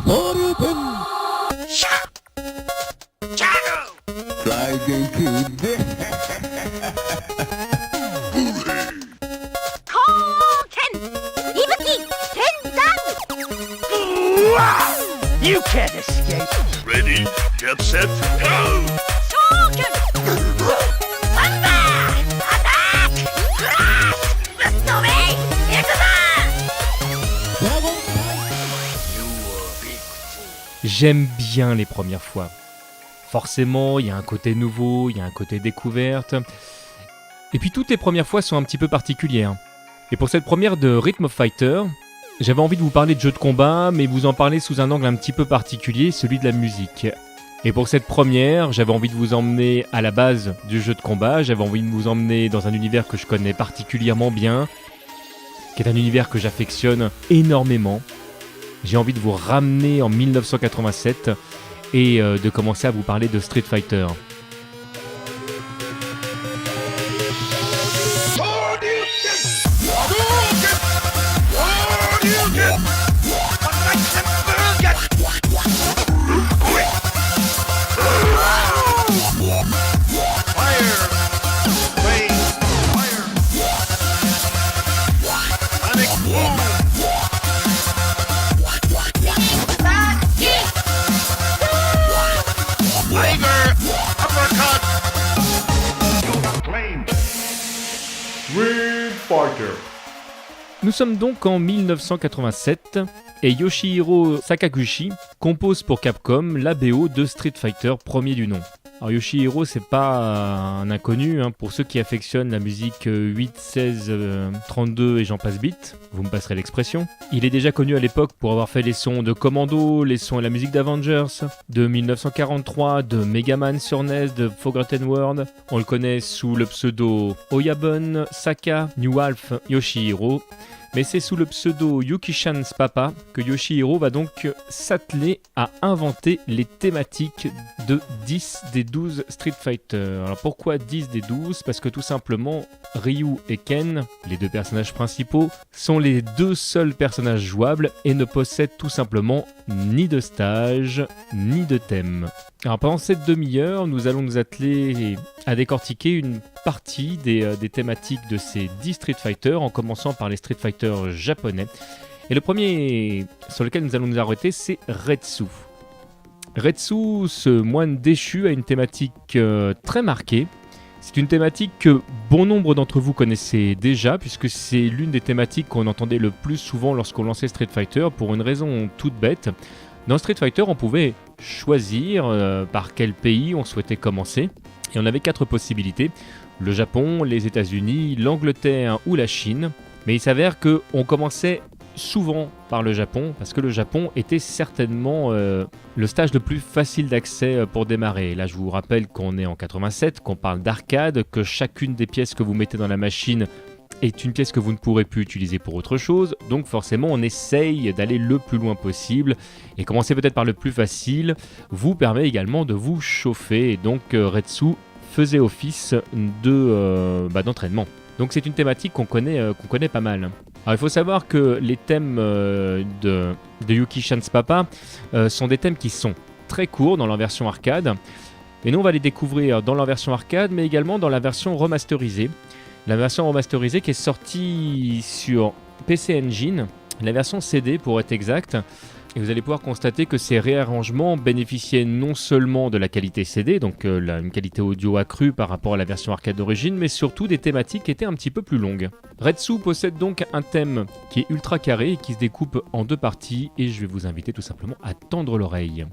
You can't escape. Ready, get set, go! Shoryuken! Thunder! Attack! Crash! Mystery! J'aime bien les premières fois. Forcément, il y a un côté nouveau, il y a un côté découverte. Et puis toutes les premières fois sont un petit peu particulières. Et pour cette première de Rhythm of Fighter, j'avais envie de vous parler de jeux de combat, mais vous en parler sous un angle un petit peu particulier, celui de la musique. Et pour cette première, j'avais envie de vous emmener à la base du jeu de combat, j'avais envie de vous emmener dans un univers que je connais particulièrement bien, qui est un univers que j'affectionne énormément. J'ai envie de vous ramener en 1987 et de commencer à vous parler de Street Fighter. Nous sommes donc en 1987 et Yoshihiro Sakaguchi compose pour Capcom la BO de Street Fighter premier du nom. Alors Yoshihiro, c'est pas un inconnu, pour ceux qui affectionnent la musique 8, 16, 32 et j'en passe bit, vous me passerez l'expression. Il est déjà connu à l'époque pour avoir fait les sons de Commando, les sons et la musique d'Avengers, de 1943, de Megaman sur NES, de Forgotten World. On le connaît sous le pseudo Oyabun Saka New Alpha Yoshihiro. Mais c'est sous le pseudo Yuki-chan's Papa que Yoshihiro va donc s'atteler à inventer les thématiques de 10 des 12 Street Fighter. Alors pourquoi 10 des 12 ? Parce que tout simplement, Ryu et Ken, les deux personnages principaux, sont les deux seuls personnages jouables et ne possèdent tout simplement ni de stage, ni de thème. Alors pendant cette demi-heure, nous allons nous atteler à décortiquer une partie des thématiques de ces 10 Street Fighter, en commençant par les Street Fighter japonais. Et le premier sur lequel nous allons nous arrêter, c'est Retsu. Retsu, ce moine déchu, a une thématique très marquée. C'est une thématique que bon nombre d'entre vous connaissez déjà, puisque c'est l'une des thématiques qu'on entendait le plus souvent lorsqu'on lançait Street Fighter, pour une raison toute bête. Dans Street Fighter, on pouvait choisir par quel pays on souhaitait commencer, et on avait 4 possibilités: le Japon, les États-Unis, l'Angleterre ou la Chine. Mais il s'avère qu'on commençait souvent par le Japon, parce que le Japon était certainement le stage le plus facile d'accès pour démarrer. Là, je vous rappelle qu'on est en 87, qu'on parle d'arcade, que chacune des pièces que vous mettez dans la machine est une pièce que vous ne pourrez plus utiliser pour autre chose. Donc forcément, on essaye d'aller le plus loin possible. Et commencer peut-être par le plus facile vous permet également de vous chauffer. Et donc Retsu faisait office d'entraînement. Donc c'est une thématique qu'on connaît pas mal. Alors il faut savoir que les thèmes de Yuki-chan's Papa sont des thèmes qui sont très courts dans leur version arcade. Et nous on va les découvrir dans leur version arcade, mais également dans la version remasterisée. La version remasterisée qui est sortie sur PC Engine, la version CD pour être exact. Et vous allez pouvoir constater que ces réarrangements bénéficiaient non seulement de la qualité CD, donc une qualité audio accrue par rapport à la version arcade d'origine, mais surtout des thématiques qui étaient un petit peu plus longues. Retsu possède donc un thème qui est ultra carré et qui se découpe en 2 parties, et je vais vous inviter tout simplement à tendre l'oreille.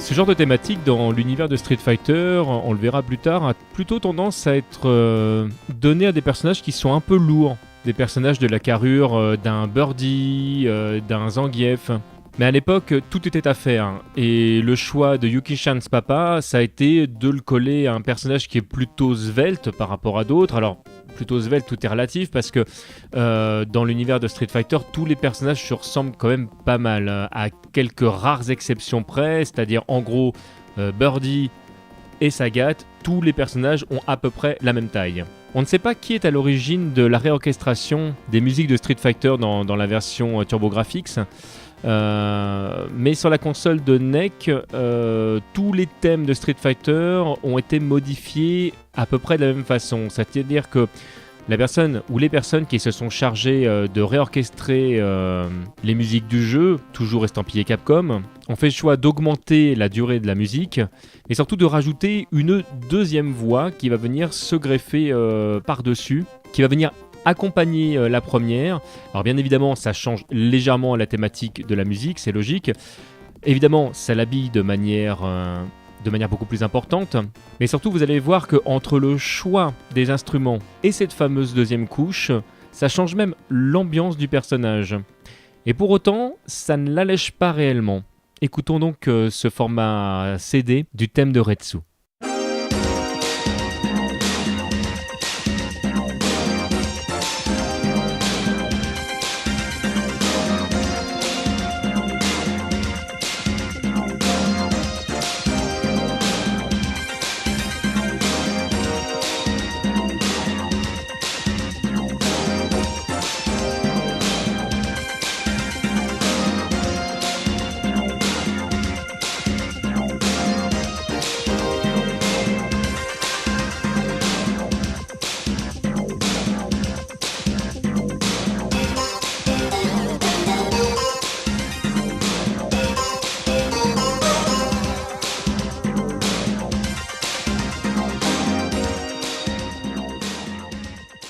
Ce genre de thématique dans l'univers de Street Fighter, on le verra plus tard, a plutôt tendance à être donné à des personnages qui sont un peu lourds. Des personnages de la carrure d'un Birdie, d'un Zangief. Mais à l'époque, tout était à faire. Et le choix de Yuki-chan's papa, ça a été de le coller à un personnage qui est plutôt svelte par rapport à d'autres. Alors, plutôt svelte, tout est relatif, parce que dans l'univers de Street Fighter, tous les personnages se ressemblent quand même pas mal, à quelques rares exceptions près, c'est-à-dire en gros, Birdie et Sagat, tous les personnages ont à peu près la même taille. On ne sait pas qui est à l'origine de la réorchestration des musiques de Street Fighter dans la version TurboGrafx, mais sur la console de NEC, tous les thèmes de Street Fighter ont été modifiés à peu près de la même façon. C'est-à-dire que la personne ou les personnes qui se sont chargées de réorchestrer les musiques du jeu, toujours estampillées Capcom, ont fait le choix d'augmenter la durée de la musique et surtout de rajouter une deuxième voix qui va venir se greffer par-dessus, qui va venir accompagner la première. Alors bien évidemment, ça change légèrement la thématique de la musique, c'est logique. Évidemment, ça l'habille de manière beaucoup plus importante. Mais surtout, vous allez voir qu'entre le choix des instruments et cette fameuse deuxième couche, ça change même l'ambiance du personnage. Et pour autant, ça ne l'allège pas réellement. Écoutons donc ce format CD du thème de Retsu.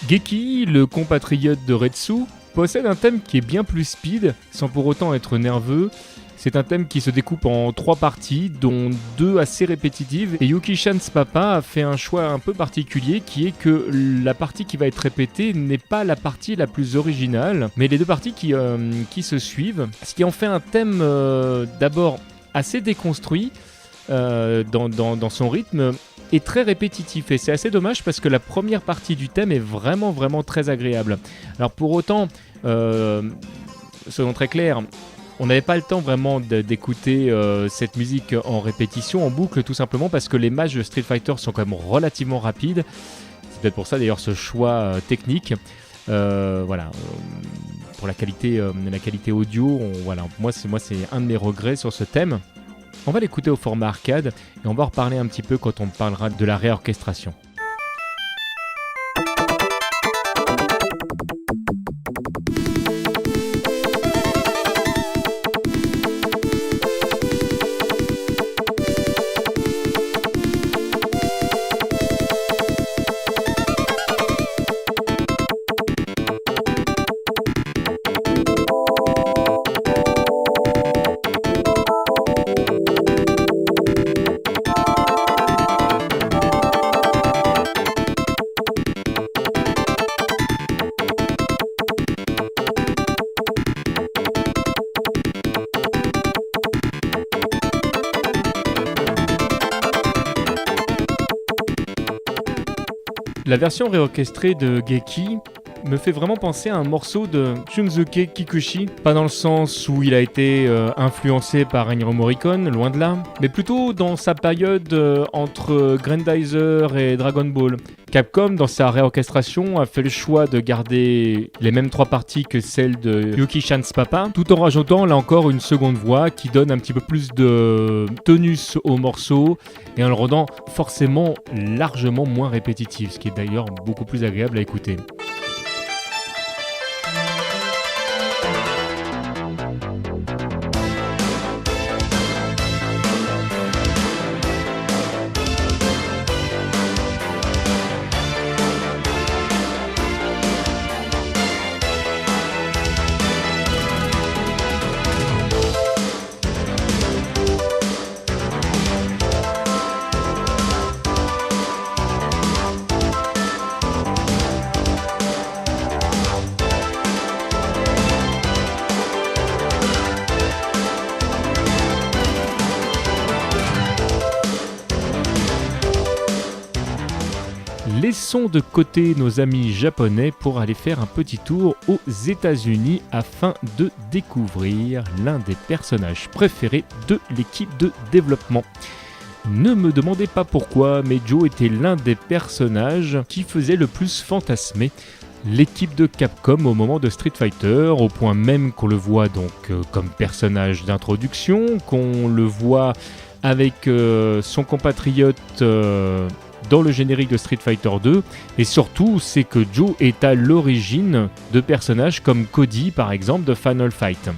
Geki, le compatriote de Retsu, possède un thème qui est bien plus speed, sans pour autant être nerveux. C'est un thème qui se découpe en 3 parties, dont 2 assez répétitives. Et Yuki-chan's papa a fait un choix un peu particulier, qui est que la partie qui va être répétée n'est pas la partie la plus originale, mais les 2 parties qui se suivent. Ce qui en fait un thème d'abord assez déconstruit dans son rythme, est très répétitif et c'est assez dommage parce que la première partie du thème est vraiment très agréable. Alors pour autant, soyons très clairs, on n'avait pas le temps vraiment d'écouter cette musique en répétition, en boucle, tout simplement parce que les matchs de Street Fighter sont quand même relativement rapides. C'est peut-être pour ça d'ailleurs ce choix technique. Voilà. Pour la qualité audio, moi c'est un de mes regrets sur ce thème. On va l'écouter au format arcade et on va en reparler un petit peu quand on parlera de la réorchestration. La version réorchestrée de Geki me fait vraiment penser à un morceau de Shunsuke Kikuchi, pas dans le sens où il a été influencé par Ennio Morricone, loin de là, mais plutôt dans sa période entre Grandizer et Dragon Ball. Capcom, dans sa réorchestration, a fait le choix de garder les mêmes 3 parties que celles de Yuki-chan's papa, tout en rajoutant là encore une seconde voix qui donne un petit peu plus de tonus au morceau et en le rendant forcément largement moins répétitif, ce qui est d'ailleurs beaucoup plus agréable à écouter. laissons de côté nos amis japonais pour aller faire un petit tour aux États-Unis afin de découvrir l'un des personnages préférés de l'équipe de développement. Ne me demandez pas pourquoi, mais Joe était l'un des personnages qui faisait le plus fantasmer l'équipe de Capcom au moment de Street Fighter, au point même qu'on le voit donc comme personnage d'introduction, qu'on le voit avec son compatriote dans le générique de Street Fighter 2, et surtout c'est que Joe est à l'origine de personnages comme Cody par exemple de Final Fight.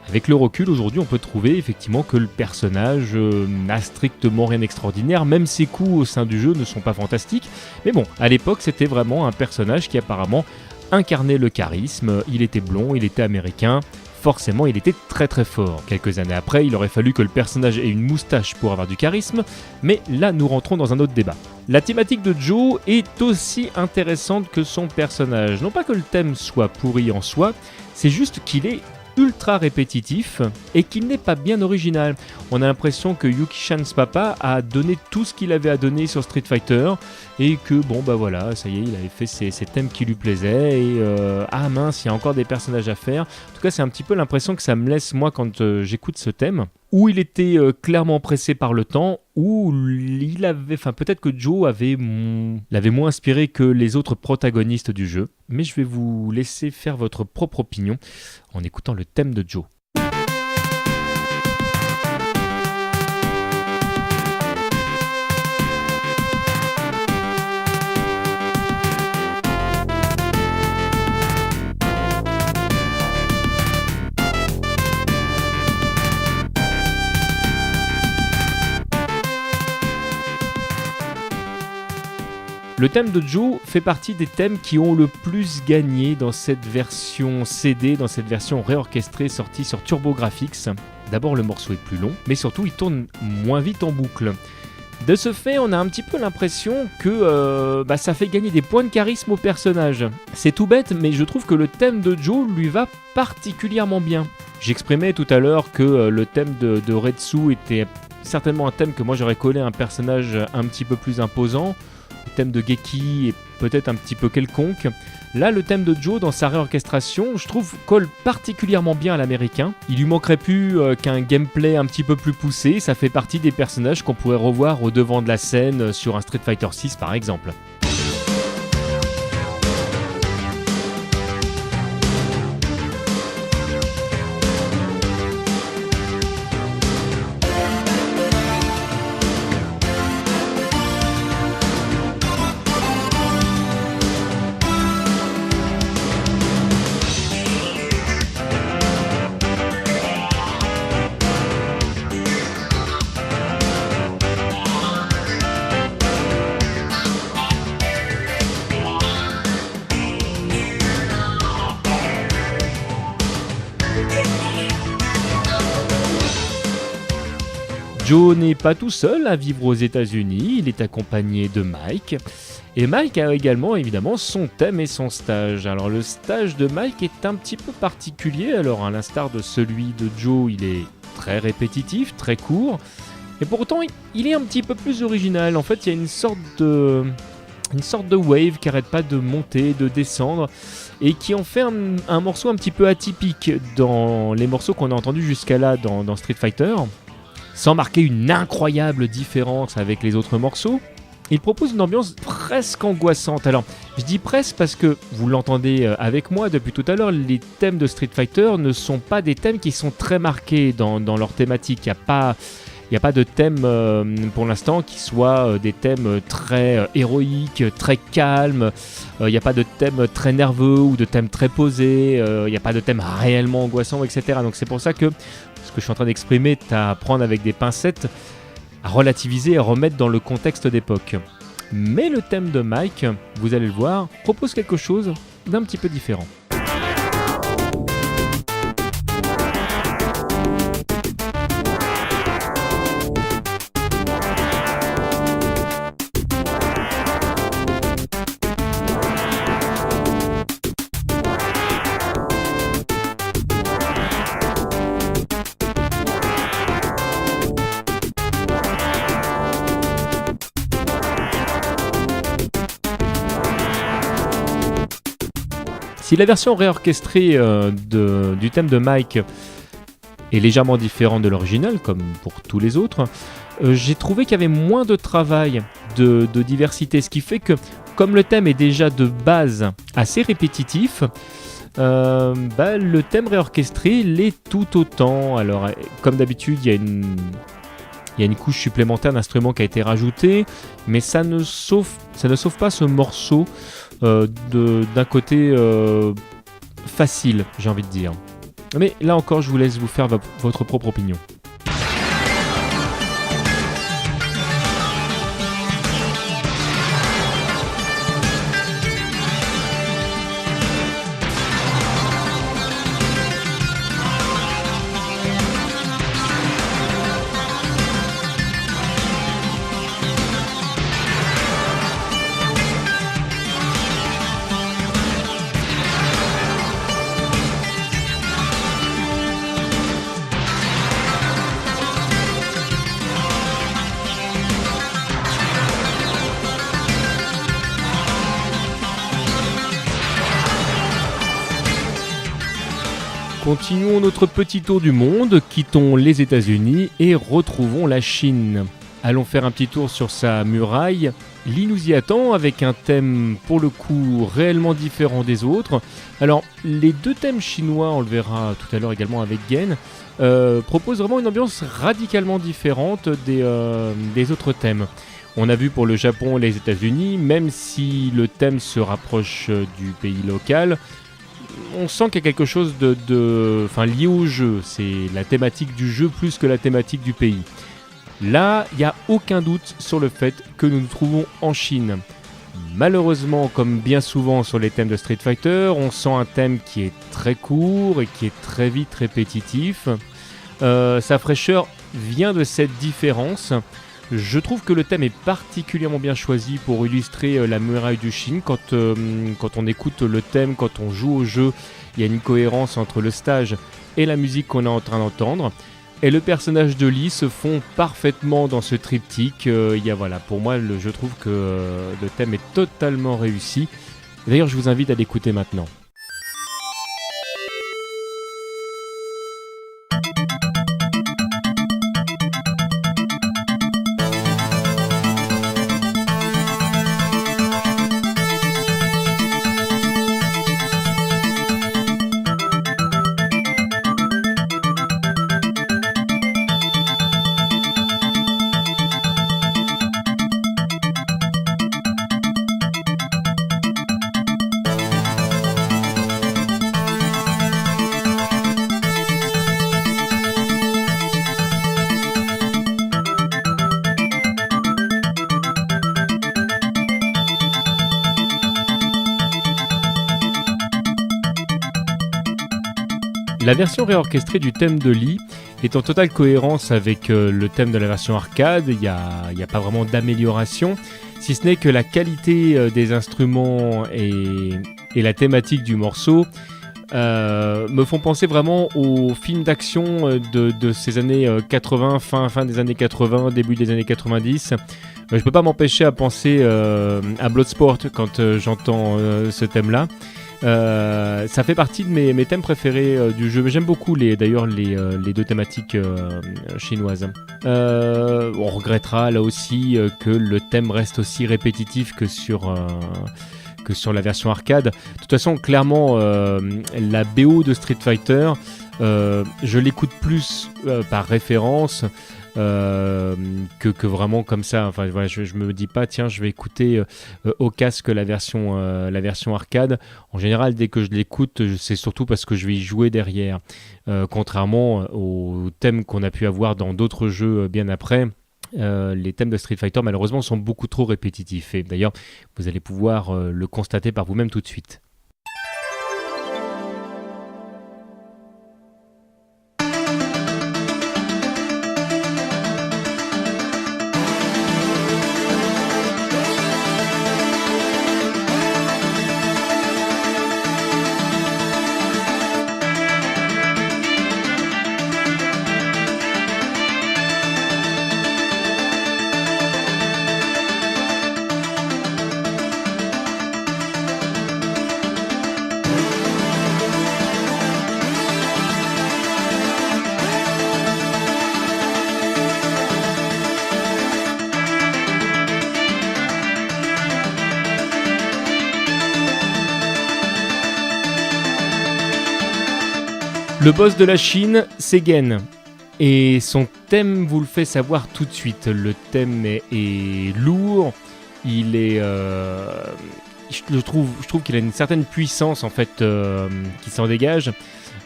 Avec le recul, aujourd'hui, on peut trouver effectivement que le personnage n'a strictement rien d'extraordinaire, même ses coups au sein du jeu ne sont pas fantastiques. Mais bon, à l'époque, c'était vraiment un personnage qui apparemment incarnait le charisme. Il était blond, il était américain, forcément, il était très très fort. Quelques années après, il aurait fallu que le personnage ait une moustache pour avoir du charisme, mais là, nous rentrons dans un autre débat. La thématique de Joe est aussi intéressante que son personnage. Non pas que le thème soit pourri en soi, c'est juste qu'il est ultra répétitif et qu'il n'est pas bien original. On a l'impression que Yuki-chan's papa a donné tout ce qu'il avait à donner sur Street Fighter et que bon bah voilà, ça y est, il avait fait ses thèmes qui lui plaisaient et ah mince, il y a encore des personnages à faire. En tout cas, c'est un petit peu l'impression que ça me laisse moi quand j'écoute ce thème, où il était clairement pressé par le temps, où il avait, enfin peut-être que Joe l'avait moins inspiré que les autres protagonistes du jeu, mais je vais vous laisser faire votre propre opinion en écoutant le thème de Joe. Le thème de Joe fait partie des thèmes qui ont le plus gagné dans cette version CD, dans cette version réorchestrée sortie sur TurboGrafx. D'abord, le morceau est plus long, mais surtout, il tourne moins vite en boucle. De ce fait, on a un petit peu l'impression que ça fait gagner des points de charisme au personnage. C'est tout bête, mais je trouve que le thème de Joe lui va particulièrement bien. J'exprimais tout à l'heure que le thème de Retsu était certainement un thème que moi j'aurais collé à un personnage un petit peu plus imposant. Le thème de Geki est peut-être un petit peu quelconque. Là, le thème de Joe, dans sa réorchestration, je trouve, colle particulièrement bien à l'américain. Il lui manquerait plus qu'un gameplay un petit peu plus poussé. Ça fait partie des personnages qu'on pourrait revoir au devant de la scène sur un Street Fighter 6 par exemple. Joe n'est pas tout seul à vivre aux États-Unis, il est accompagné de Mike. Et Mike a également évidemment son thème et son stage. Alors le stage de Mike est un petit peu particulier, alors à l'instar de celui de Joe, il est très répétitif, très court. Et pourtant il est un petit peu plus original. En fait, il y a une sorte de wave qui n'arrête pas de monter, de descendre, et qui en fait un morceau un petit peu atypique dans les morceaux qu'on a entendus jusqu'à là dans Street Fighter. Sans marquer une incroyable différence avec les autres morceaux, il propose une ambiance presque angoissante. Alors, je dis presque parce que, vous l'entendez avec moi depuis tout à l'heure, les thèmes de Street Fighter ne sont pas des thèmes qui sont très marqués dans leur thématique. Il n'y a pas de thème pour l'instant qui soit des thèmes très héroïques, très calmes. Il n'y a pas de thème très nerveux ou de thème très posé. Il n'y a pas de thème réellement angoissant, etc. Donc c'est pour ça que ce que je suis en train d'exprimer est à prendre avec des pincettes, à relativiser et à remettre dans le contexte d'époque. Mais le thème de Mike, vous allez le voir, propose quelque chose d'un petit peu différent. Si la version réorchestrée du thème de Mike est légèrement différente de l'original, comme pour tous les autres, j'ai trouvé qu'il y avait moins de travail, de diversité, ce qui fait que, comme le thème est déjà de base assez répétitif, le thème réorchestré l'est tout autant. Alors, comme d'habitude, il y a une couche supplémentaire d'instruments qui a été rajoutée, mais ça ne sauve pas ce morceau d'un côté facile, j'ai envie de dire. Mais là encore, je vous laisse vous faire votre propre opinion. Continuons notre petit tour du monde, quittons les États-Unis et retrouvons la Chine. Allons faire un petit tour sur sa muraille. Lee nous y attend avec un thème pour le coup réellement différent des autres. Alors les deux thèmes chinois, on le verra tout à l'heure également avec Gen, proposent vraiment une ambiance radicalement différente des autres thèmes. On a vu pour le Japon et les États-Unis, même si le thème se rapproche du pays local, on sent qu'il y a quelque chose lié au jeu. C'est la thématique du jeu plus que la thématique du pays. Là, il n'y a aucun doute sur le fait que nous nous trouvons en Chine. Malheureusement, comme bien souvent sur les thèmes de Street Fighter, on sent un thème qui est très court et qui est très vite répétitif. Sa fraîcheur vient de cette différence. Je trouve que le thème est particulièrement bien choisi pour illustrer la muraille du Chine. Quand on écoute le thème, quand on joue au jeu, il y a une cohérence entre le stage et la musique qu'on est en train d'entendre. Et le personnage de Lee se fond parfaitement dans ce triptyque. Pour moi, je trouve que le thème est totalement réussi. D'ailleurs, je vous invite à l'écouter maintenant. La version réorchestrée du thème de Lee est en totale cohérence avec le thème de la version arcade. Il n'y a pas vraiment d'amélioration, si ce n'est que la qualité des instruments et la thématique du morceau me font penser vraiment aux films d'action de ces années 80, fin des années 80, début des années 90. Je peux pas m'empêcher à penser à Bloodsport quand j'entends ce thème-là. Ça fait partie de mes thèmes préférés du jeu, mais j'aime beaucoup les deux thématiques chinoises. On regrettera là aussi que le thème reste aussi répétitif que sur la version arcade. De toute façon, clairement, la BO de Street Fighter, je l'écoute plus par référence que vraiment comme ça. Enfin, voilà, je me dis pas, tiens, je vais écouter au casque la version arcade. En général, dès que je l'écoute, c'est surtout parce que je vais y jouer derrière. Contrairement aux thèmes qu'on a pu avoir dans d'autres jeux bien après. Les thèmes de Street Fighter malheureusement sont beaucoup trop répétitifs et d'ailleurs vous allez pouvoir le constater par vous-même tout de suite. Le boss de la Chine, c'est Gen. Et son thème vous le fait savoir tout de suite. Le thème est lourd, il est... je trouve qu'il a une certaine puissance en fait qui s'en dégage.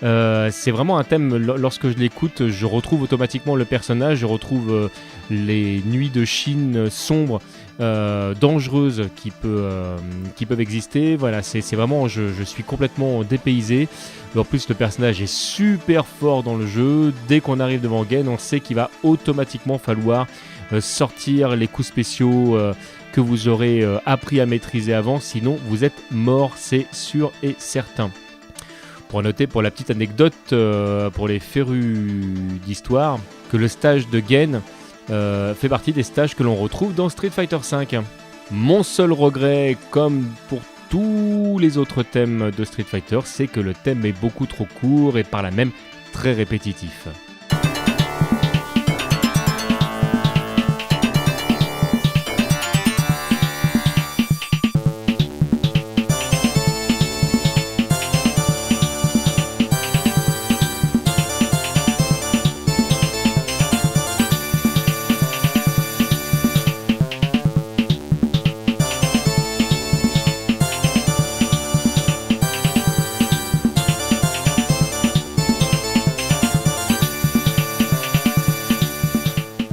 C'est vraiment un thème, lorsque je l'écoute, je retrouve automatiquement le personnage, je retrouve les nuits de Chine sombres, dangereuses qui peuvent exister. Voilà, c'est vraiment, je suis complètement dépaysé. En plus, le personnage est super fort dans le jeu. Dès qu'on arrive devant Gen, on sait qu'il va automatiquement falloir sortir les coups spéciaux que vous aurez appris à maîtriser avant, sinon vous êtes mort, c'est sûr et certain. Pour noter, pour la petite anecdote, pour les férus d'histoire, que le stage de Gen fait partie des stages que l'on retrouve dans Street Fighter V. Mon seul regret, comme pour tous les autres thèmes de Street Fighter, c'est que le thème est beaucoup trop court et par là même très répétitif.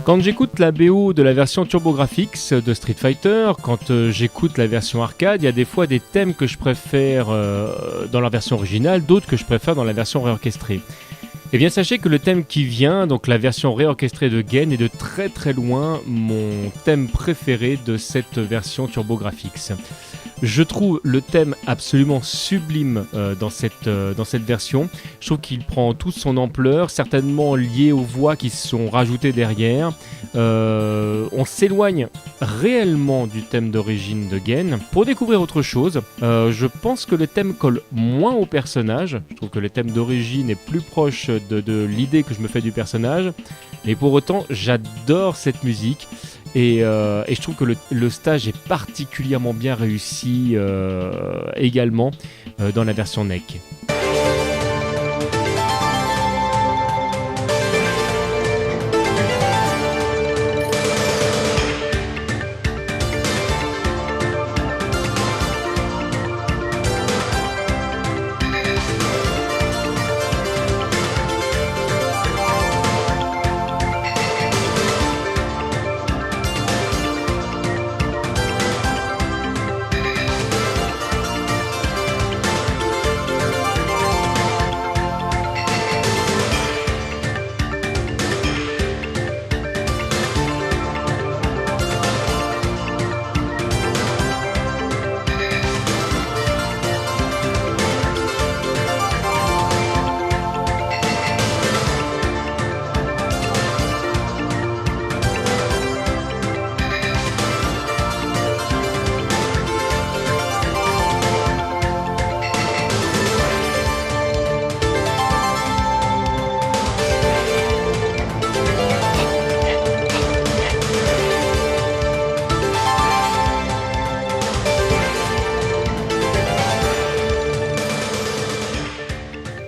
Quand j'écoute la BO de la version TurboGrafx de Street Fighter, quand j'écoute la version arcade, il y a des fois des thèmes que je préfère dans la version originale, d'autres que je préfère dans la version réorchestrée. Eh bien sachez que le thème qui vient, donc la version réorchestrée de Gen, est de très très loin mon thème préféré de cette version TurboGrafx. Je trouve le thème absolument sublime dans cette version. Je trouve qu'il prend toute son ampleur, certainement lié aux voix qui sont rajoutées derrière. On s'éloigne réellement du thème d'origine de Gen pour découvrir autre chose. Je pense que le thème colle moins au personnage. Je trouve que le thème d'origine est plus proche de l'idée que je me fais du personnage. Mais pour autant, j'adore cette musique. Et je trouve que le stage est particulièrement bien réussi également dans la version NEC.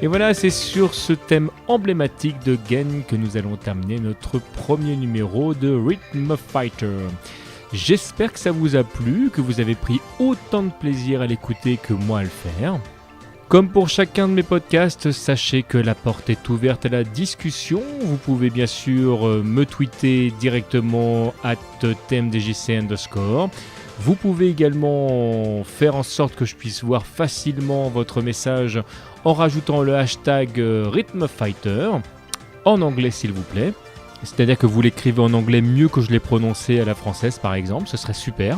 Et voilà, c'est sur ce thème emblématique de Gen que nous allons terminer notre premier numéro de Rhythm Fighter. J'espère que ça vous a plu, que vous avez pris autant de plaisir à l'écouter que moi à le faire. Comme pour chacun de mes podcasts, sachez que la porte est ouverte à la discussion. Vous pouvez bien sûr me tweeter directement @tmdjc_. Vous pouvez également faire en sorte que je puisse voir facilement votre message en rajoutant le hashtag RhythmFighter, en anglais s'il vous plaît. C'est-à-dire que vous l'écrivez en anglais mieux que je l'ai prononcé à la française par exemple, ce serait super.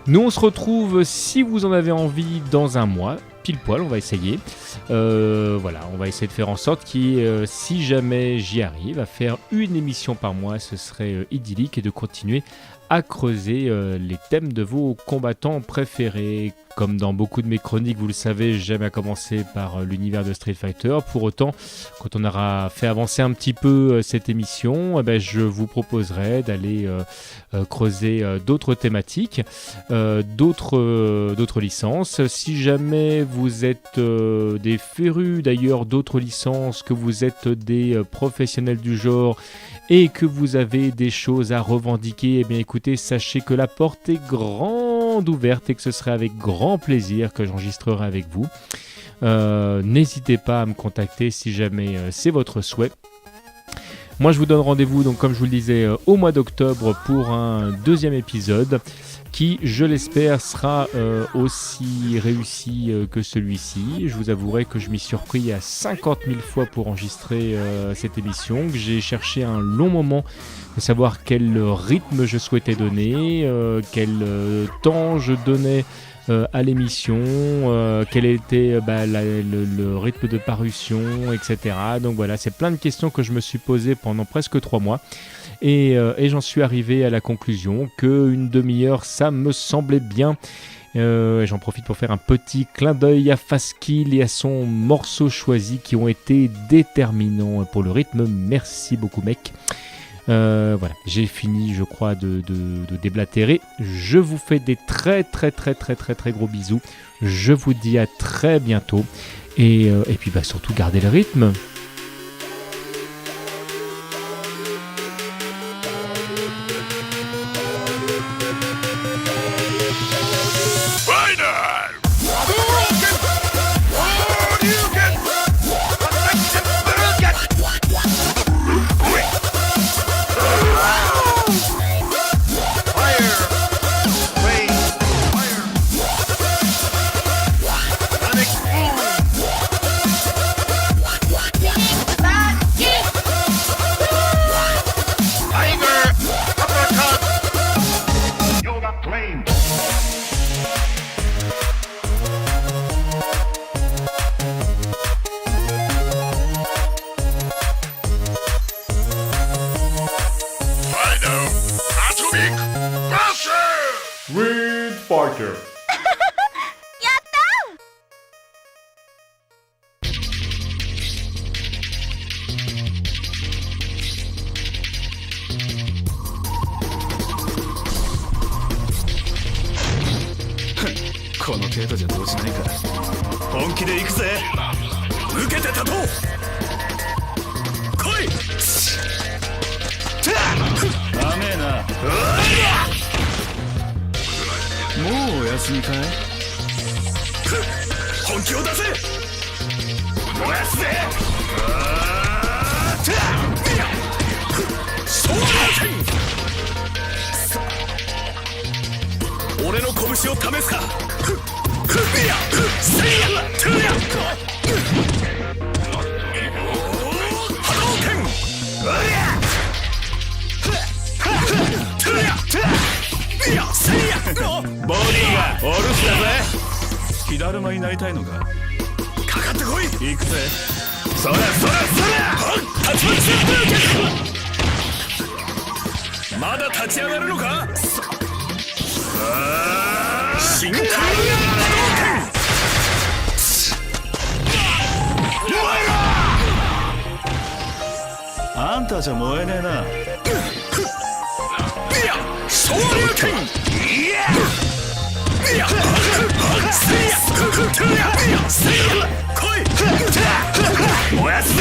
Nous on se retrouve, si vous en avez envie, dans un mois, pile poil, on va essayer. Voilà, on va essayer de faire en sorte si jamais j'y arrive, à faire une émission par mois, ce serait idyllique, et de continuer à creuser les thèmes de vos combattants préférés. Comme dans beaucoup de mes chroniques, vous le savez, j'aime à commencer par l'univers de Street Fighter. Pour autant, quand on aura fait avancer un petit peu cette émission, je vous proposerai d'aller creuser d'autres thématiques, d'autres licences. Si jamais vous êtes des férus d'ailleurs d'autres licences, que vous êtes des professionnels du genre et que vous avez des choses à revendiquer, eh bien écoutez, sachez que la porte est grande ouverte et que ce serait avec grand plaisir que j'enregistrerai avec vous. N'hésitez pas à me contacter si jamais c'est votre souhait. Moi je vous donne rendez-vous, donc comme je vous le disais, au mois d'octobre pour un deuxième épisode qui, je l'espère, sera aussi réussi que celui-ci. Je vous avouerai que je m'y suis repris à 50 000 fois pour enregistrer cette émission, que j'ai cherché un long moment de savoir quel rythme je souhaitais donner, quel temps je donnais à l'émission, quel était le rythme de parution, etc. Donc voilà, c'est plein de questions que je me suis posées pendant presque 3 mois. Et j'en suis arrivé à la conclusion qu'une demi-heure, ça me semblait bien. J'en profite pour faire un petit clin d'œil à Fastkill et à son morceau choisi qui ont été déterminants pour le rythme. Merci beaucoup, mec. Voilà, j'ai fini, je crois, de déblatérer. Je vous fais des très gros bisous. Je vous dis à très bientôt. Et puis surtout, gardez le rythme. Street Fighter. この程度じゃ動じないから本気で行くぜ。受けて立とう。来い。甘えな。もうお休みかい。本気を出せ。燃やすぜ。昇竜拳。俺の拳を試すか。ボディがお留守だぜ。火だるまになりたいのか。かかってこい。行くぜ。そらそらそら。立ちまちまだ立ち上がるのか。深海あんたじゃ燃えねえな。昇竜拳。来い。燃やすぜ。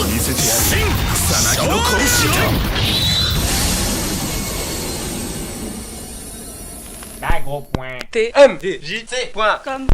見せてやる。草薙の拳を。T-M-D-J-C.com